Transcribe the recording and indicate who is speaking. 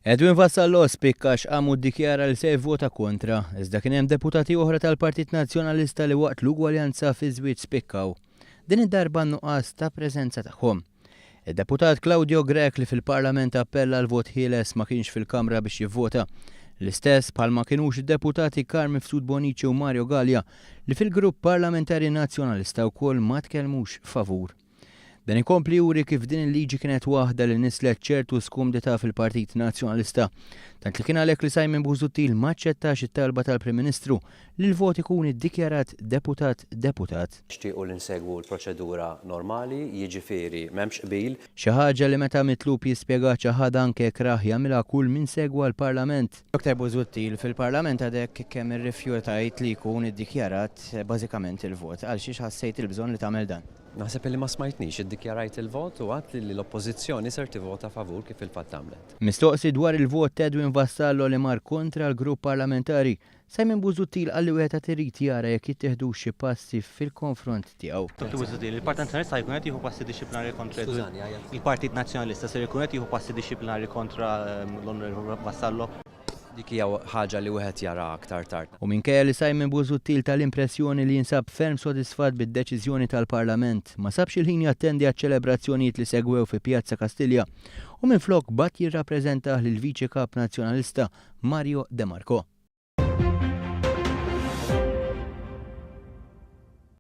Speaker 1: Edwin Vassallo spikkax għamu ddikjara li se jivvota kontra, iżda kien hemm deputati oħra tal-Partit Nazzjonalista li waqt l-ugwaljanza fi żwieġ spikkaw. Din id-darba nuqqas ta' preżenza tagħhom. Id-deputat Claudio Grek li fil-Parlament appella l-vot ħieles ma kienx fil-Kamra biex jivvota. L-istess bħalma kienux id-deputati Carmen Fsud Bonici u Mario Gallia li fil-Grupp Parlamentari Nazzjonalista wkoll ma tkellmux favur. Dan ikompli juri kif din il-liġi kienet waħda li nislet ċertu skumdità fil-Partit Nazzjonalista. Tant li kien għalhekk li Simon Busuttil ma aċċettax it-talba tal-Prim Ministru li l-vot ikun iddikjarat deputat.
Speaker 2: Nixtiequ li nsegwu l-proċedura normali, jiġifieri m'hemmx qbil.
Speaker 1: Xi ħaġa li meta mitlub jispjega xi ħadd anke kraħ jagħmilha kull min segwa l-Parlament. Dr. Busuttil fil-Parlament għadek kemm irrifjutajt li jkun iddikjarat bażikament il-vot. Għal xiex ħassejt il-bżonn li tagħmel dan?
Speaker 2: Naħseb li ma smajtnix iddikjarajt il-vot u għat li l-oppożizzjoni ser tivvota favur kif il-fatt tagħmlet.
Speaker 1: Mistoqsi dwar il-vot Edwin Vassallo li mar kontra l-grupp parlamentari, Simon Busuttil għalli wieħed irid jara jekk jittieħdu xi passi fil-konfront tiegħu.
Speaker 3: Dr. Busuttil, il-Partit Nazzjonalista jkun qed jieħu passi disciplinari kontra il-Partit Nazzjonalista ser jkun qed jieħu passi disciplinari kontra l-Onorevole Vassallo.
Speaker 2: Dik hija ħaġa li wieħed jara aktar tard.
Speaker 1: U minkejja li Simon Busuttil tal-impressjoni li jinsab ferm sodisfatt bid-deċiżjoni tal-Parlament, ma sabx il-ħin jattendi għaċ-ċelebrazzjonijiet li segwew fi Pjazza Kastilja u minflok bat jirrappreżentah lil viċi kap nazzjonalista Mario De Marco.